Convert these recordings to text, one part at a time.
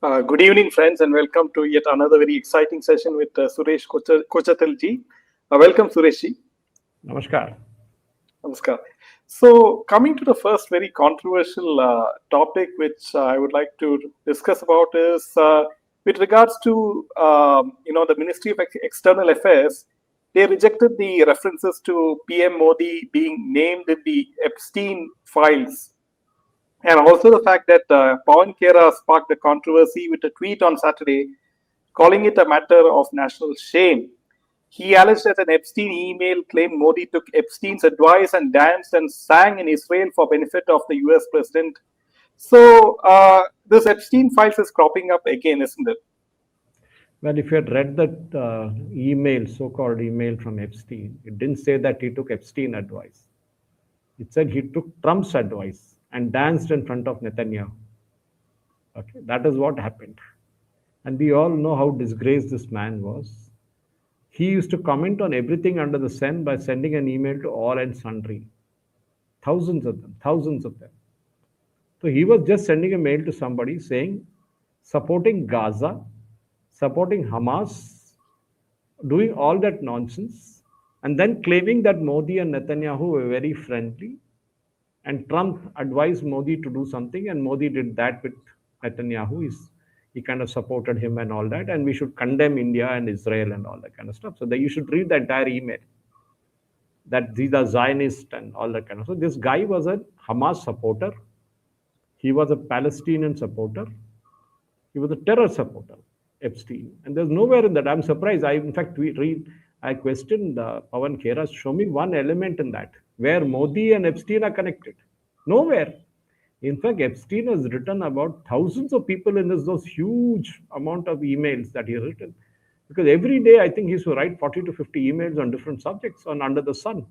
Good evening, friends, and welcome to yet another very exciting session with Suresh Kochattil ji. Welcome, Suresh ji. Namaskar. Namaskar. So, coming to the first very controversial topic, which I would like to discuss about, is with regards to the Ministry of External Affairs. They rejected the references to PM Modi being named in the Epstein files. And also the fact that Pawan Khera sparked a controversy with a tweet on Saturday, calling it a matter of national shame. He alleged that an Epstein email claimed Modi took Epstein's advice and danced and sang in Israel for benefit of the US president. So this Epstein files is cropping up again, isn't it? Well, if you had read that email, so-called email from Epstein, it didn't say that he took Epstein advice. It said he took Trump's advice and danced in front of Netanyahu. Okay, that is what happened. And we all know how disgraced this man was. He used to comment on everything under the sun by sending an email to all and sundry. Thousands of them, thousands of them. So he was just sending a mail to somebody saying, supporting Gaza, supporting Hamas, doing all that nonsense, and then claiming that Modi and Netanyahu were very friendly, and Trump advised Modi to do something, and Modi did that with Netanyahu. He kind of supported him and all that, and we should condemn India and Israel and all that kind of stuff. So that you should read the entire email, that these are Zionists and all that kind of stuff. So this guy was a Hamas supporter. He was a Palestinian supporter. He was a terror supporter, Epstein. And there's nowhere in that. I'm surprised. I questioned Pawan Khera, show me one element in that where Modi and Epstein are connected. Nowhere. In fact, Epstein has written about thousands of people in those huge amount of emails that he has written. Because every day, I think he used to write 40 to 50 emails on different subjects on under the sun.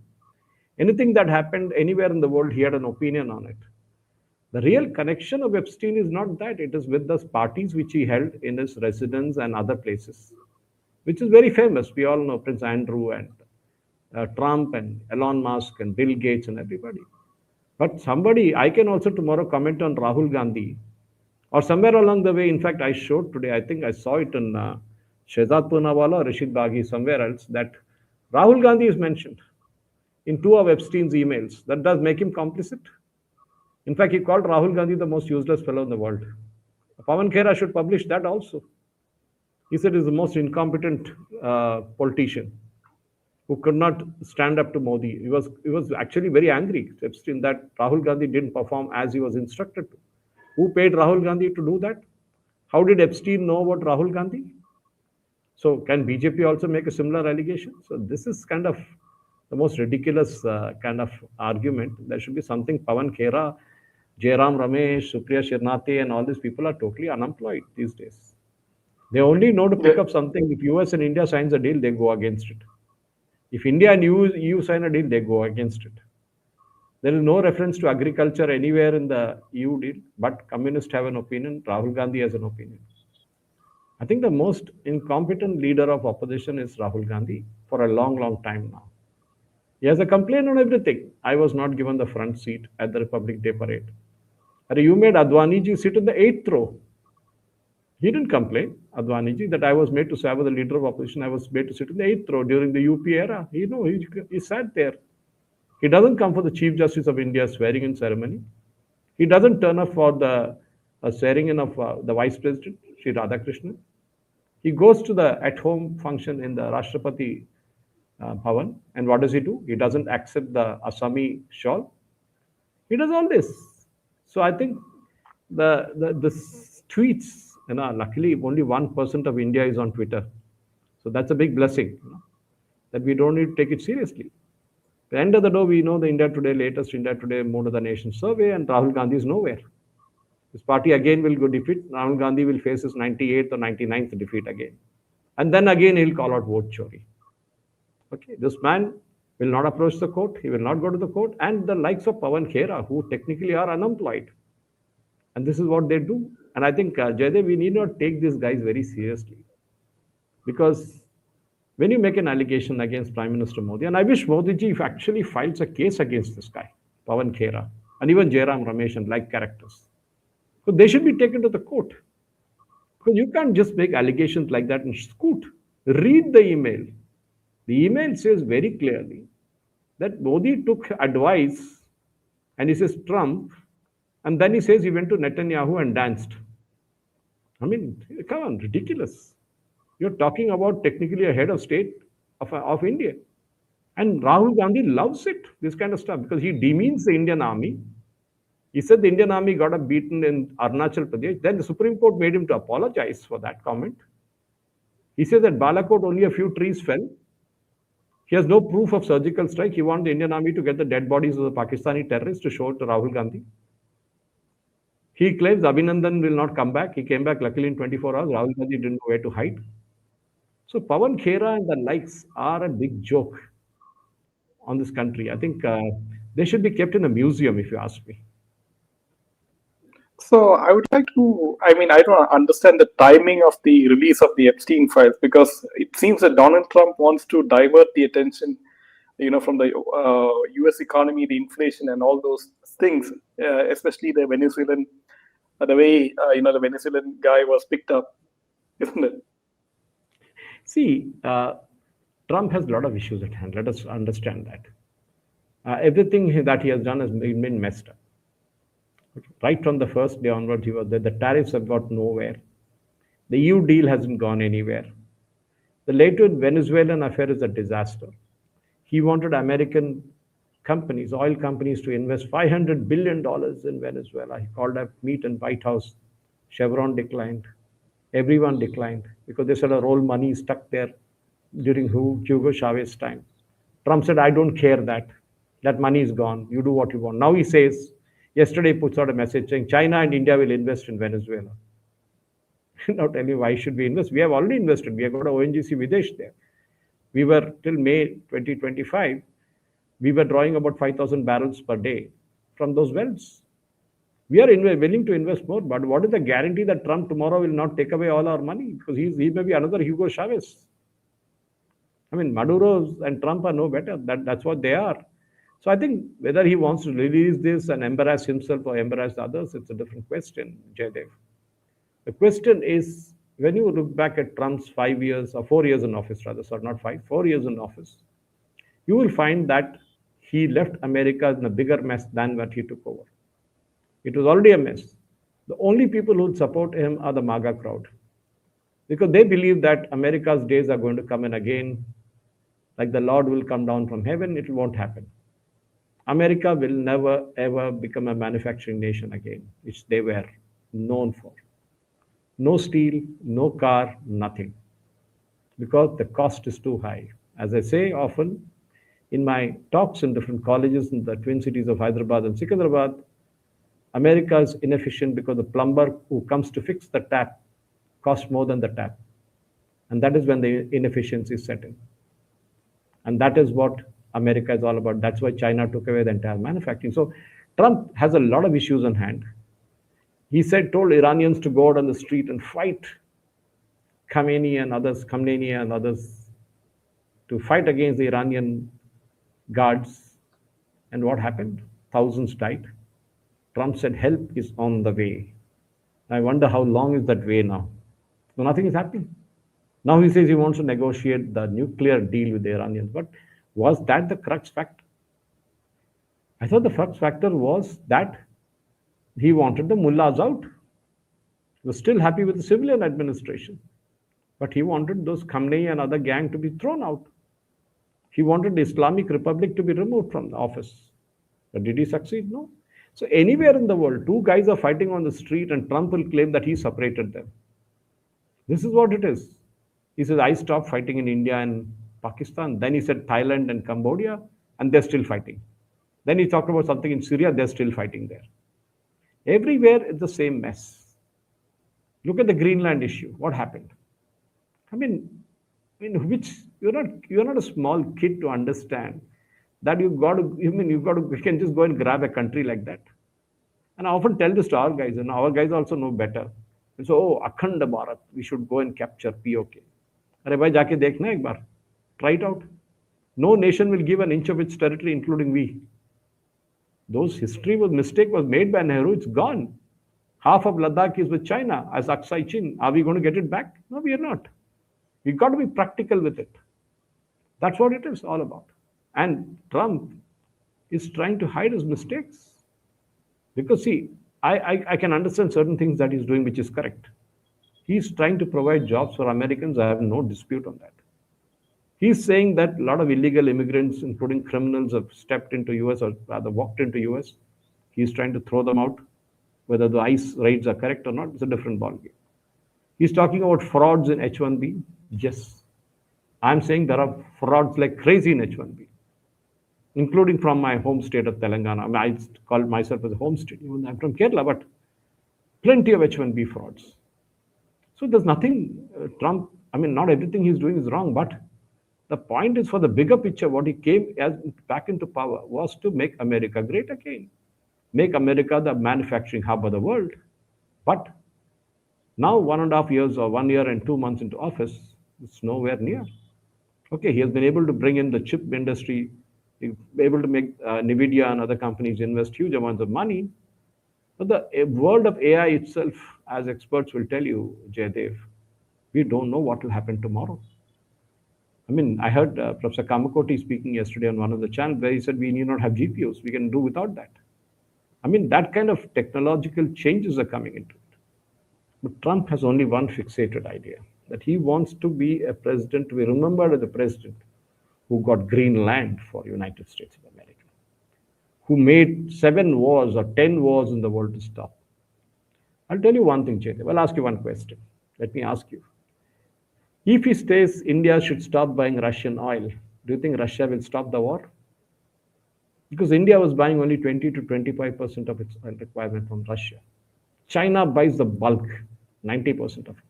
Anything that happened anywhere in the world, he had an opinion on it. The real connection of Epstein is not that. It is with the parties which he held in his residence and other places, which is very famous. We all know Prince Andrew and Trump and Elon Musk and Bill Gates and everybody. But I can also tomorrow comment on Rahul Gandhi, or somewhere along the way. In fact, I showed today, I think I saw it in Shehzad Poonawala or Rashid Baghi, somewhere else, that Rahul Gandhi is mentioned in two of Epstein's emails. That does make him complicit. In fact, he called Rahul Gandhi the most useless fellow in the world. Pawan Khera should publish that also. He said he's the most incompetent politician who could not stand up to Modi. He was actually very angry, Epstein, that Rahul Gandhi didn't perform as he was instructed to. Who paid Rahul Gandhi to do that? How did Epstein know about Rahul Gandhi? So can BJP also make a similar allegation? So this is kind of the most ridiculous kind of argument. There should be something. Pawan Khera, Jairam Ramesh, Supriya Shirnate, and all these people are totally unemployed these days. They only know to pick up something. If US and India signs a deal, they go against it. If India and EU sign a deal, they go against it. There is no reference to agriculture anywhere in the EU deal, but communists have an opinion. Rahul Gandhi has an opinion. I think the most incompetent leader of opposition is Rahul Gandhi for a long, long time now. He has a complaint on everything. I was not given the front seat at the Republic Day parade. You made Advaniji sit in the 8th row. He didn't complain, Advaniji, that I was made to serve as the leader of opposition. I was made to sit in the 8th row during the UP era. He sat there. He doesn't come for the Chief Justice of India's swearing-in ceremony. He doesn't turn up for the swearing-in of the Vice President, Sri Radhakrishnan. He goes to the at-home function in the Rashtrapati Bhavan, and what does he do? He doesn't accept the Assami shawl. He does all this. So I think the tweets, luckily only 1% of India is on Twitter. So that's a big blessing, that we don't need to take it seriously. At the end of the day, we know the latest India Today Mood of the Nation survey, and Rahul Gandhi is nowhere. His party again will go defeat. Rahul Gandhi will face his 98th or 99th defeat again. And then again, he'll call out vote chori. Okay, this man will not approach the court. He will not go to the court. And the likes of Pawan Khera, who technically are unemployed. And this is what they do. And I think, Jaydev, we need not take these guys very seriously. Because when you make an allegation against Prime Minister Modi, and I wish Modi ji actually files a case against this guy, Pawan Khera, and even Jairam Ramesh and like characters. So they should be taken to the court. So you can't just make allegations like that and scoot. Read the email. The email says very clearly that Modi took advice and he says Trump, and then he says he went to Netanyahu and danced. I mean, come on, ridiculous. You're talking about technically a head of state of India. And Rahul Gandhi loves it, this kind of stuff, because he demeans the Indian army. He said the Indian army got up beaten in Arunachal Pradesh. Then the Supreme Court made him to apologize for that comment. He said that Balakot only a few trees fell. He has no proof of surgical strike. He wants the Indian army to get the dead bodies of the Pakistani terrorists to show it to Rahul Gandhi. He claims Abhinandan will not come back. He came back luckily in 24 hours. Rahul Gandhi didn't know where to hide. So Pawan Khera and the likes are a big joke on this country. I think they should be kept in a museum, if you ask me. So I would like to, I mean, I don't understand the timing of the release of the Epstein files, because it seems that Donald Trump wants to divert the attention, from the US economy, the inflation, and all those things, especially the Venezuelan, the way, the Venezuelan guy was picked up, isn't it? See, Trump has a lot of issues at hand. Let us understand that. Everything that he has done has been messed up. Right from the first day onwards, he was there. The tariffs have got nowhere. The EU deal hasn't gone anywhere. The latest Venezuelan affair is a disaster. He wanted American companies, oil companies, to invest $500 billion in Venezuela. He called up meet in White House. Chevron declined. Everyone declined because they said our old money is stuck there during Hugo Chavez's time. Trump said, I don't care that. That money is gone. You do what you want. Now he says, yesterday he puts out a message saying China and India will invest in Venezuela. Now tell me, why should we invest? We have already invested. We have got a ONGC Videsh there. We were till May 2025, we were drawing about 5,000 barrels per day from those wells. We are willing to invest more, but what is the guarantee that Trump tomorrow will not take away all our money? Because he may be another Hugo Chavez. I mean, Maduro and Trump are no better. That's what they are. So I think whether he wants to release this and embarrass himself or embarrass others, it's a different question, Jaydev. The question is, when you look back at Trump's 5 years or 4 years in office, rather, sorry, not 5, 4 years in office, you will find that he left America in a bigger mess than what he took over. It was already a mess. The only people who support him are the MAGA crowd, because they believe that America's days are going to come in again, like the Lord will come down from heaven. It won't happen. America will never ever become a manufacturing nation again, which they were known for. No steel, no car, nothing, because the cost is too high. As I say often in my talks in different colleges in the twin cities of Hyderabad and Secunderabad, America is inefficient because the plumber who comes to fix the tap costs more than the tap. And that is when the inefficiency set in. And that is what America is all about. That's why China took away the entire manufacturing. So Trump has a lot of issues on hand. He told Iranians to go out on the street and fight Khamenei and others to fight against the Iranian guards. And what happened? Thousands died. Trump said help is on the way. I wonder how long is that way now? So nothing is happening. Now he says he wants to negotiate the nuclear deal with the Iranians. But was that the crux factor? I thought the crux factor was that he wanted the mullahs out. He was still happy with the civilian administration. But he wanted those Khamenei and other gang to be thrown out. He wanted the Islamic Republic to be removed from the office. But did he succeed? No. So anywhere in the world, two guys are fighting on the street and Trump will claim that he separated them. This is what it is. He says, I stopped fighting in India and Pakistan. Then he said Thailand and Cambodia, and they're still fighting. Then he talked about something in Syria, they're still fighting there. Everywhere it's the same mess. Look at the Greenland issue. What happened? I mean, which you're not a small kid to understand that you can just go and grab a country like that. And I often tell this to our guys, and our guys also know better. And so, Akhand Bharat, we should go and capture POK. Arey bhai, jaake dekhna ek baar. Try it out. No nation will give an inch of its territory, including we. Those mistake was made by Nehru, it's gone. Half of Ladakh is with China as Aksai Chin. Are we going to get it back? No, we are not. We've got to be practical with it. That's what it is all about. And Trump is trying to hide his mistakes. Because, see, I can understand certain things that he's doing, which is correct. He's trying to provide jobs for Americans. I have no dispute on that. He's saying that a lot of illegal immigrants, including criminals, have stepped into US or rather walked into US. He's trying to throw them out. Whether the ICE raids are correct or not, it's a different ballgame. He's talking about frauds in H-1B. Yes, I'm saying there are frauds like crazy in H-1B, including from my home state of Telangana. I mean, I call myself as a home state, even though I'm from Kerala, but plenty of H-1B frauds. So there's nothing Trump, I mean, not everything he's doing is wrong, but the point is for the bigger picture, what he came as back into power was to make America great again, make America the manufacturing hub of the world. But now 1.5 years or 1 year and 2 months into office, it's nowhere near. Okay, he has been able to bring in the chip industry, able to make NVIDIA and other companies invest huge amounts of money. But the world of AI itself, as experts will tell you, Jaydev, we don't know what will happen tomorrow. I mean, I heard Professor Kamakoti speaking yesterday on one of the channels where he said we need not have GPUs. We can do without that. I mean, that kind of technological changes are coming into it. But Trump has only one fixated idea, that he wants to be a president, to be remembered as a president who got green land for United States of America, who made 7 wars or 10 wars in the world to stop. I'll tell you one thing, Jaydev. I'll ask you one question. Let me ask you. If he says India should stop buying Russian oil, do you think Russia will stop the war? Because India was buying only 20 to 25% of its oil requirement from Russia. China buys the bulk, 90% of it.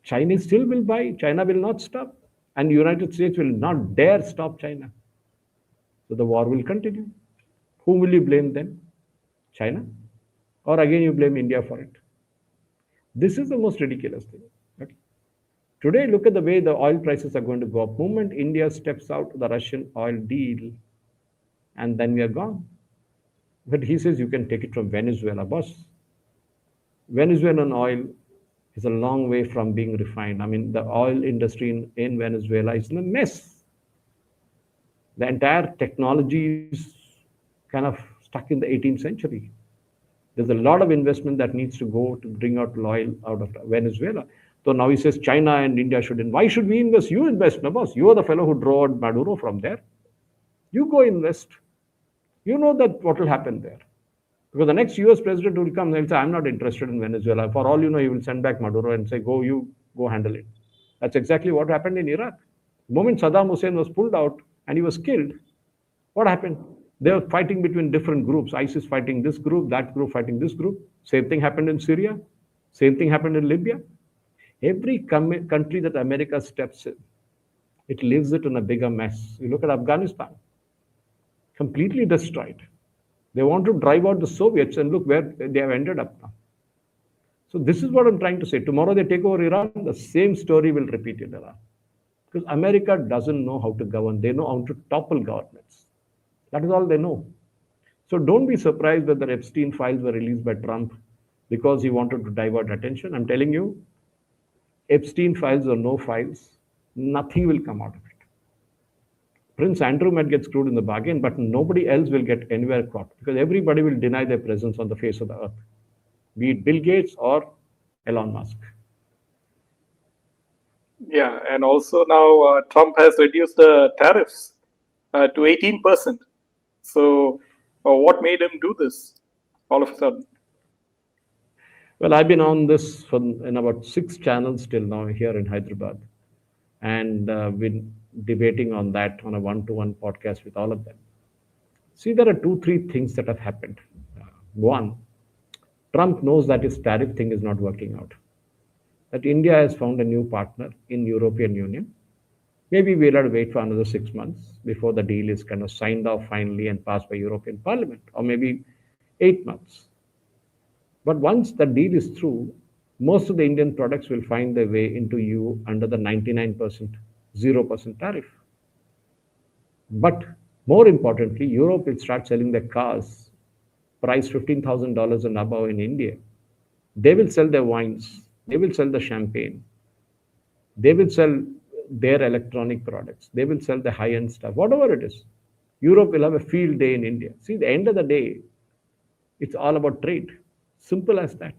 Chinese still will buy, China will not stop, and the United States will not dare stop China. So the war will continue. Whom will you blame then? China? Or again you blame India for it? This is the most ridiculous thing. Okay. Today, look at the way the oil prices are going to go up. The moment India steps out of the Russian oil deal, and then we are gone. But he says you can take it from Venezuela, boss. Venezuelan oil is a long way from being refined. I mean, the oil industry in Venezuela is in a mess. The entire technology is kind of stuck in the 18th century. There's a lot of investment that needs to go to bring out oil out of Venezuela. So now he says China and India shouldn't. Why should we invest? You invest, no boss. You are the fellow who drove out Maduro from there. You go invest. You know that what will happen there. Because the next US president will come and say, I'm not interested in Venezuela. For all you know, he will send back Maduro and say, go handle it. That's exactly what happened in Iraq. The moment Saddam Hussein was pulled out and he was killed, what happened? They were fighting between different groups. ISIS fighting this group, that group fighting this group. Same thing happened in Syria. Same thing happened in Libya. Every country that America steps in, it leaves it in a bigger mess. You look at Afghanistan, completely destroyed. They want to drive out the Soviets, and look where they have ended up now. So this is what I'm trying to say. Tomorrow they take over Iran, the same story will repeat in Iran. Because America doesn't know how to govern. They know how to topple governments. That is all they know. So don't be surprised that the Epstein files were released by Trump because he wanted to divert attention. I'm telling you, Epstein files or no files, nothing will come out of it. Prince Andrew might get screwed in the bargain, but nobody else will get anywhere caught because everybody will deny their presence on the face of the earth, be it Bill Gates or Elon Musk. Yeah, and also now Trump has reduced the tariffs to 18%. So, what made him do this all of a sudden? Well, I've been on this in about 6 channels till now here in Hyderabad, and been debating on that on a one-to-one podcast with all of them. See, there are 2, 3 things that have happened. One, Trump knows that his tariff thing is not working out. That India has found a new partner in European Union. Maybe we'll have to wait for another 6 months before the deal is kind of signed off finally and passed by European Parliament, or maybe 8 months. But once the deal is through, most of the Indian products will find their way into EU under the 99%, 0% tariff. But more importantly, Europe will start selling their cars price $15,000 and above in India, they will sell their wines, they will sell the champagne, they will sell their electronic products, they will sell the high end stuff, whatever it is. Europe will have a field day in India. See, the end of the day, it's all about trade. Simple as that.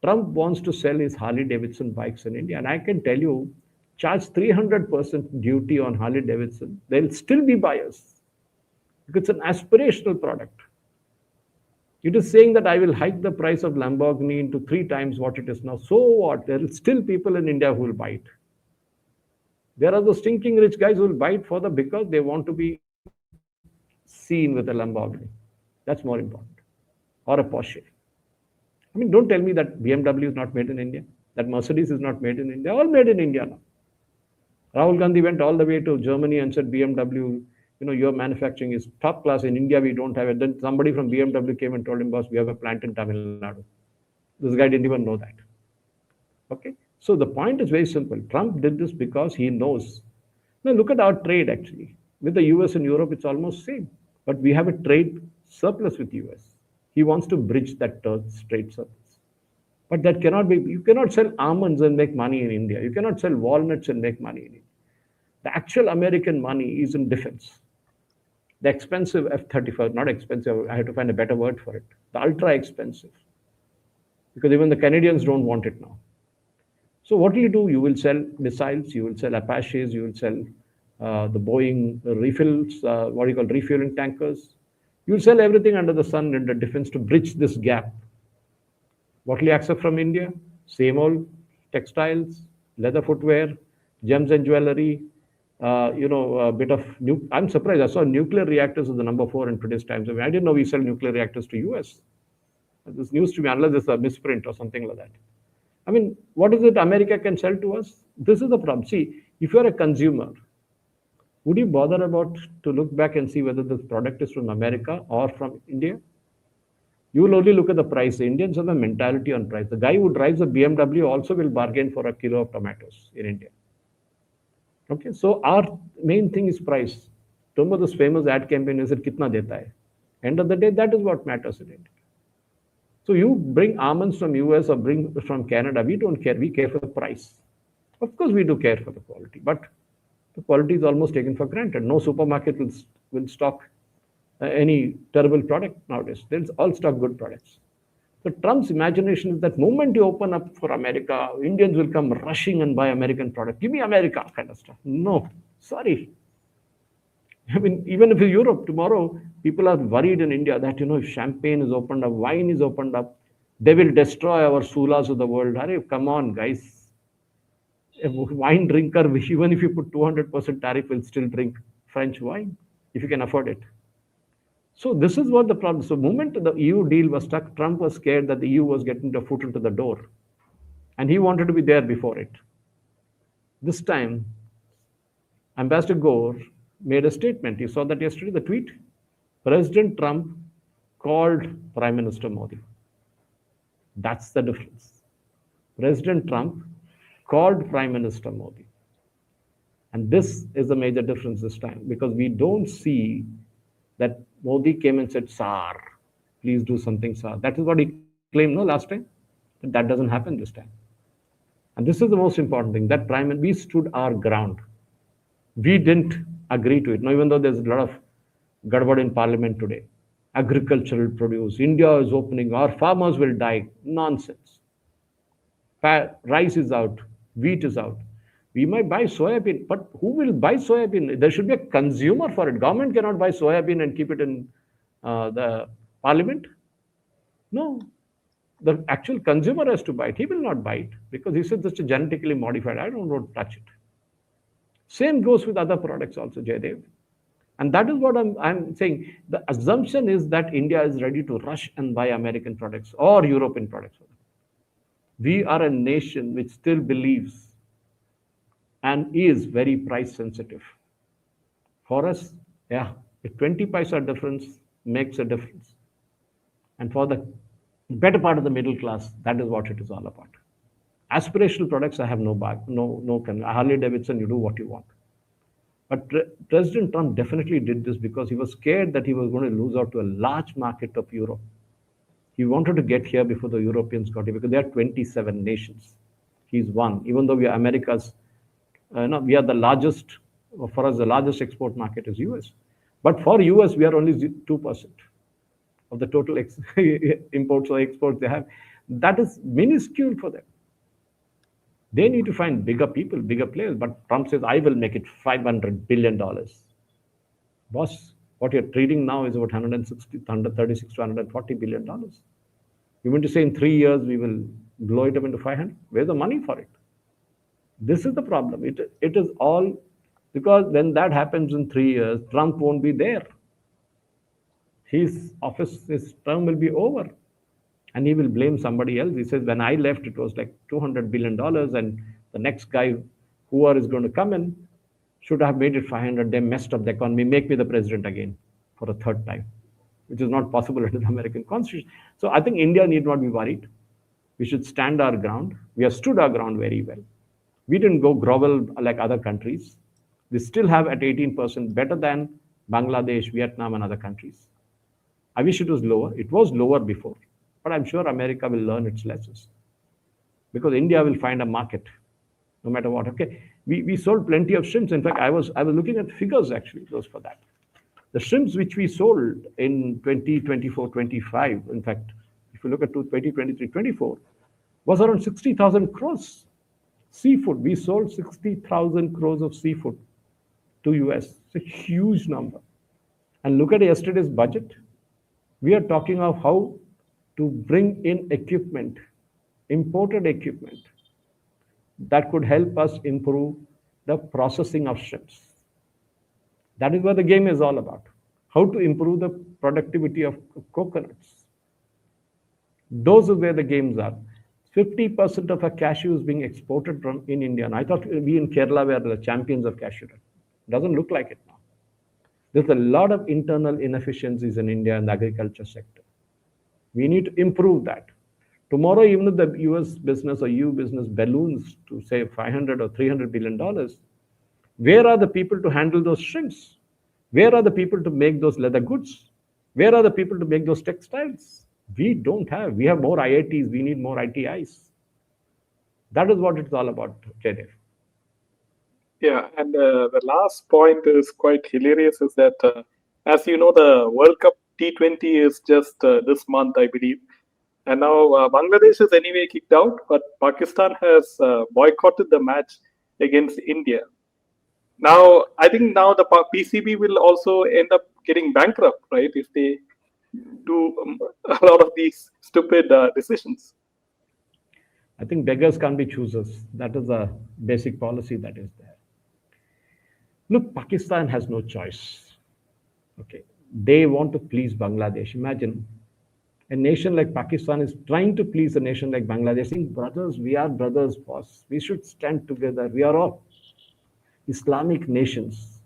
Trump wants to sell his Harley Davidson bikes in India, and I can tell you, charge 300% duty on Harley Davidson, there'll still be buyers because it's an aspirational product. It is saying that I will hike the price of Lamborghini into 3 times what it is now. So what? There are still people in India who will buy it. There are those stinking rich guys who will buy it for the because they want to be seen with a Lamborghini. That's more important. Or a Porsche. I mean, don't tell me that BMW is not made in India, that Mercedes is not made in India. All made in India now. Rahul Gandhi went all the way to Germany and said, BMW, your manufacturing is top class. In India, we don't have it. Then somebody from BMW came and told him, boss, we have a plant in Tamil Nadu. This guy didn't even know that. Okay. So the point is very simple. Trump did this because he knows. Now look at our trade actually. With the US and Europe, it's almost same. But we have a trade surplus with US. He wants to bridge that trade surplus. But that cannot be, you cannot sell almonds and make money in India. You cannot sell walnuts and make money in India. The actual American money is in defense. The expensive F-35, not expensive, I have to find a better word for it. The ultra expensive. Because even the Canadians don't want it now. So what will you do? You will sell missiles, you will sell Apaches, you will sell the Boeing refills, what do you call refueling tankers. You will sell everything under the sun in the defense to bridge this gap. What will you accept from India? Same old textiles, leather footwear, gems and jewelry, a bit of I'm surprised. I saw nuclear reactors is the number 4 in today's times. I mean, I didn't know we sell nuclear reactors to US. This news to me, unless it's a misprint or something like that. I mean, what is it America can sell to us? This is the problem. See, if you're a consumer, would you bother about to look back and see whether this product is from America or from India? You will only look at the price. The Indians have a mentality on price. The guy who drives a BMW also will bargain for a kilo of tomatoes in India. Okay, so our main thing is price. Remember this famous ad campaign is it kitna deta hai? End of the day, that is what matters in India. So you bring almonds from US or bring from Canada, we don't care. We care for the price. Of course, we do care for the quality, but the quality is almost taken for granted. No supermarket will stock any terrible product nowadays. They'll all stock good products. So Trump's imagination is that moment you open up for America, Indians will come rushing and buy American product. Give me America kind of stuff. No, sorry. I mean, even if it's Europe tomorrow, people are worried in India that, if champagne is opened up, wine is opened up, they will destroy our sulas of the world. Hurry, come on, guys. A wine drinker, even if you put 200% tariff, will still drink French wine if you can afford it. So this is what the problem. So the moment the EU deal was stuck, Trump was scared that the EU was getting the foot into the door. And he wanted to be there before it. This time, Ambassador Gore made a statement. You saw that yesterday, the tweet. President Trump called Prime Minister Modi. That's the difference. President Trump called Prime Minister Modi. And this is the major difference this time because we don't see that Modi came and said, Sir, please do something, sir. That is what he claimed, no, last time. But that doesn't happen this time. And this is the most important thing, that we stood our ground. We didn't agree to it. Now, even though there's a lot of gadbad in parliament today, agricultural produce, India is opening, our farmers will die. Nonsense. Rice is out, wheat is out. We might buy soybean, but who will buy soybean? There should be a consumer for it. Government cannot buy soybean and keep it in the parliament. No, the actual consumer has to buy it. He will not buy it because he said this is genetically modified. I don't want to touch it. Same goes with other products also, Jaydev. And that is what I'm saying. The assumption is that India is ready to rush and buy American products or European products. We are a nation which still believes and is very price sensitive. For us, yeah, a 20 paisa difference makes a difference. And for the better part of the middle class, that is what it is all about. Aspirational products, I have no Harley Davidson, you do what you want. But President Trump definitely did this because he was scared that he was going to lose out to a large market of Europe. He wanted to get here before the Europeans got here because there are 27 nations. He's one, even though we are America's, no, we are the largest, for us, the largest export market is US. But for US, we are only 2% of the total imports or exports they have. That is minuscule for them. They need to find bigger people, bigger players. But Trump says, I will make it $500 billion. Boss, what you're trading now is about 160, 136 to $140 billion. You mean to say in 3 years we will blow it up into 500? Where's the money for it? This is the problem. It is all because when that happens in 3 years, Trump won't be there. His term will be over. And he will blame somebody else. He says, when I left, it was like $200 billion, and the next guy, whoever is going to come in, should have made it 500. They messed up the economy. Make me the president again for a third time, which is not possible under the American Constitution. So I think India need not be worried. We should stand our ground. We have stood our ground very well. We didn't go grovel like other countries. We still have at 18% better than Bangladesh, Vietnam, and other countries. I wish it was lower. It was lower before. But I'm sure America will learn its lessons because India will find a market no matter what. Okay, we sold plenty of shrimps. In fact, I was looking at figures actually, those for that. The shrimps which we sold in 2024, 25, in fact, if you look at 2023, 24, was around 60,000 crores. Seafood, we sold 60,000 crores of seafood to US. It's a huge number. And look at yesterday's budget. We are talking of how to bring in equipment, imported equipment, that could help us improve the processing of shrimps. That is what the game is all about. How to improve the productivity of coconuts. Those are where the games are. 50% of our cashew is being exported from in India. And I thought we in Kerala were the champions of cashew nut. Doesn't look like it now. There's a lot of internal inefficiencies in India in the agriculture sector. We need to improve that. Tomorrow, even if the US business or EU business balloons to say 500 or $300 billion, where are the people to handle those shrimps? Where are the people to make those leather goods? Where are the people to make those textiles? We don't have. We have more IITs. We need more ITIs. That is what it's all about, Jaydev. Yeah, and the last point is quite hilarious is that, as you know, the World Cup T20 is just this month, I believe. And now Bangladesh is anyway kicked out, but Pakistan has boycotted the match against India. Now, I think now the PCB will also end up getting bankrupt, right, if they do a lot of these stupid decisions. I think beggars can't be choosers. That is a basic policy that is there. Look, Pakistan has no choice. Okay, they want to please Bangladesh. Imagine a nation like Pakistan is trying to please a nation like Bangladesh, saying, brothers, we are brothers, boss. We should stand together. We are all Islamic nations.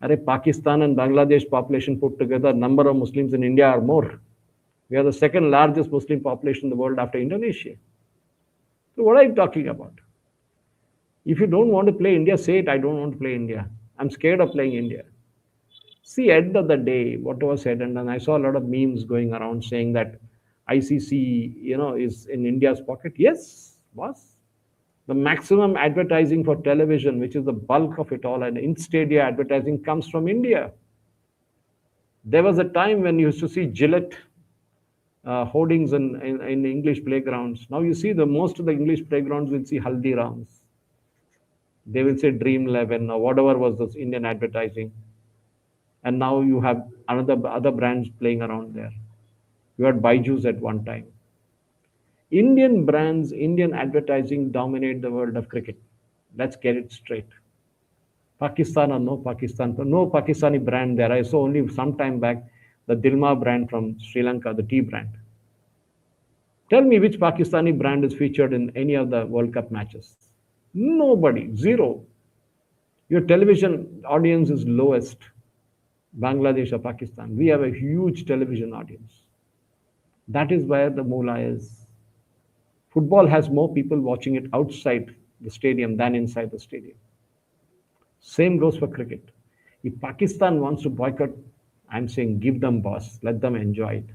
Are Pakistan and Bangladesh population put together, number of Muslims in India are more. We are the second largest Muslim population in the world after Indonesia. So what are you talking about? If you don't want to play India, say it, I don't want to play India. I'm scared of playing India. See, end of the day, what was said, and I saw a lot of memes going around saying that ICC, is in India's pocket. Yes, was. The maximum advertising for television, which is the bulk of it all, and in-stadia advertising comes from India. There was a time when you used to see Gillette hoardings in English playgrounds. Now you see most of the English playgrounds will see Haldirams. They will say Dream 11 or whatever was this Indian advertising. And now you have other brands playing around there. You had Byju's at one time. Indian brands, Indian advertising dominate the world of cricket. Let's get it straight. Pakistan or no Pakistan, no Pakistani brand there. I saw only some time back the Dilma brand from Sri Lanka, the tea brand. Tell me which Pakistani brand is featured in any of the World Cup matches. Nobody, zero. Your television audience is lowest. Bangladesh or Pakistan. We have a huge television audience. That is where the moolah is. Football has more people watching it outside the stadium than inside the stadium. Same goes for cricket. If Pakistan wants to boycott, I'm saying give them boss, let them enjoy it.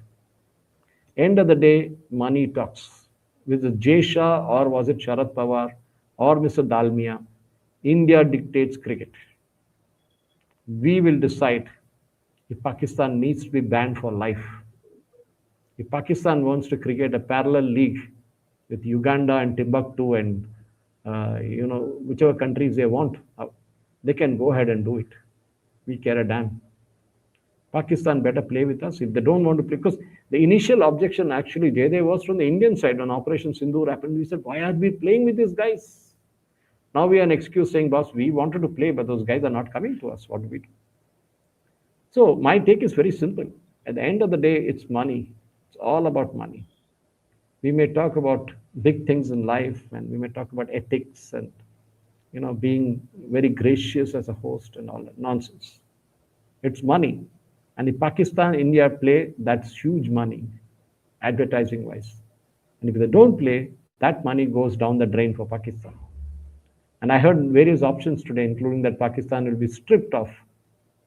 End of the day, money talks. With the Jay Shah or was it Sharad Pawar or Mr. Dalmia, India dictates cricket. We will decide if Pakistan needs to be banned for life. If Pakistan wants to create a parallel league with Uganda and Timbuktu and whichever countries they want, they can go ahead and do it. We care a damn. Pakistan better play with us if they don't want to play. Because the initial objection actually, Jaydev, was from the Indian side when Operation Sindoor happened. We said, why are we playing with these guys? Now we are an excuse saying, boss, we wanted to play, but those guys are not coming to us. What do we do? So my take is very simple. At the end of the day, it's money. It's all about money. We may talk about big things in life, and we may talk about ethics and being very gracious as a host and all that nonsense. It's money. And if Pakistan, India play, that's huge money, advertising wise. And if they don't play, that money goes down the drain for Pakistan. And I heard various options today, including that Pakistan will be stripped of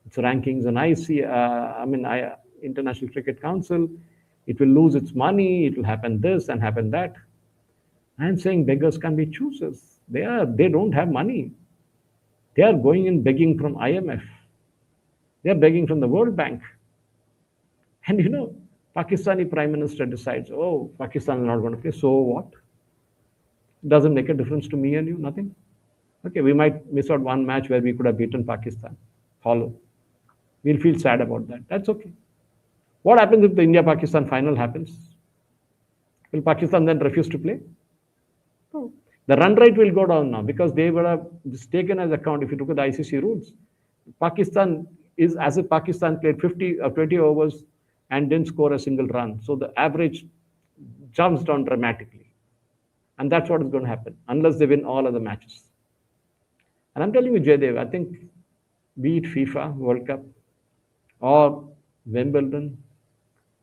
its rankings on International Cricket Council. It will lose its money. It will happen this and happen that. I'm saying beggars can be choosers. They don't have money. They are going in begging from IMF. They are begging from the World Bank. And Pakistani Prime Minister decides, oh, Pakistan is not going to play. So what? Doesn't make a difference to me and you, nothing. Okay, we might miss out one match where we could have beaten Pakistan. Hollow. We'll feel sad about that. That's okay. What happens if the India-Pakistan final happens? Will Pakistan then refuse to play? No. The run rate will go down now because they would have taken as account, if you look at the ICC rules, Pakistan is as if Pakistan played 50 or 20 overs and didn't score a single run. So the average jumps down dramatically. And that's what is going to happen unless they win all other matches. And I'm telling you, Jaydev, I think be it FIFA World Cup or Wimbledon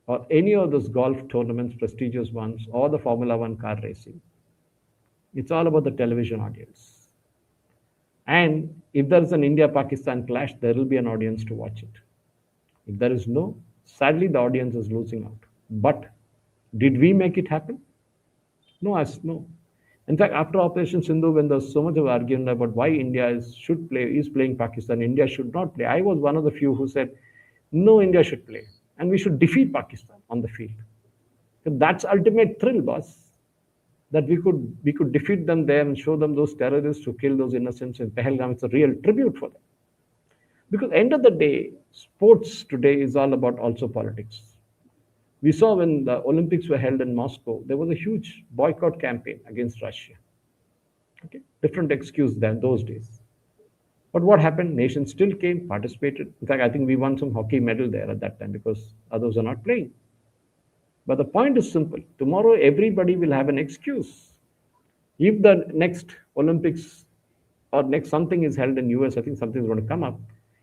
or any of those golf tournaments, prestigious ones, or the Formula One car racing, it's all about the television audience. And if there is an India-Pakistan clash, there will be an audience to watch it. If there is no, sadly, the audience is losing out. But did we make it happen? No. In fact, after Operation Sindhu, when there was so much of argument about why India is playing Pakistan, India should not play, I was one of the few who said, no, India should play. And we should defeat Pakistan on the field. That's ultimate thrill, boss. That we could defeat them there and show them those terrorists who killed those innocents in Pahalgam. It's a real tribute for them. Because end of the day, sports today is all about also politics. We saw when the Olympics were held in Moscow, there was a huge boycott campaign against Russia. Okay, different excuse than those days. But what happened? Nations still came, participated. In fact, I think we won some hockey medal there at that time because others are not playing. But the point is simple. Tomorrow, everybody will have an excuse. If the next Olympics or next something is held in US, I think something is going to come up.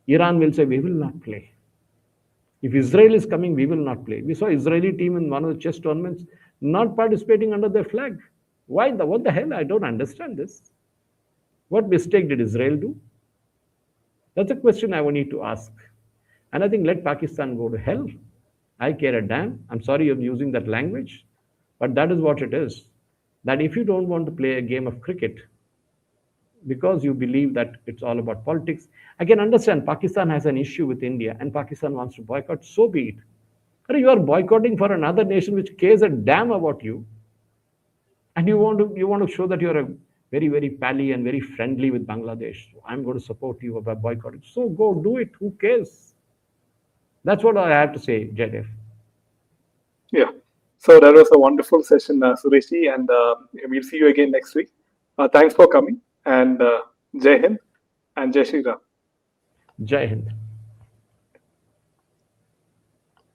Iran will say, we will not play. If Israel is coming, we will not play. We saw Israeli team in one of the chess tournaments not participating under their flag. Why? What the hell? I don't understand this. What mistake did Israel do? That's a question I need to ask. And I think let Pakistan go to hell. I care a damn. I'm sorry I'm using that language, but that is what it is. That if you don't want to play a game of cricket because you believe that it's all about politics, I can understand Pakistan has an issue with India and Pakistan wants to boycott, so be it. But you are boycotting for another nation which cares a damn about you. And you want to show that you're a very, very pally and very friendly with Bangladesh. So I'm going to support you by boycotting. So go do it. Who cares? That's what I have to say, Jaydev. Yeah. So that was a wonderful session, Sureshji, and we'll see you again next week. Thanks for coming, and Jai Hind and Jai Shri Ram. Jai Hind.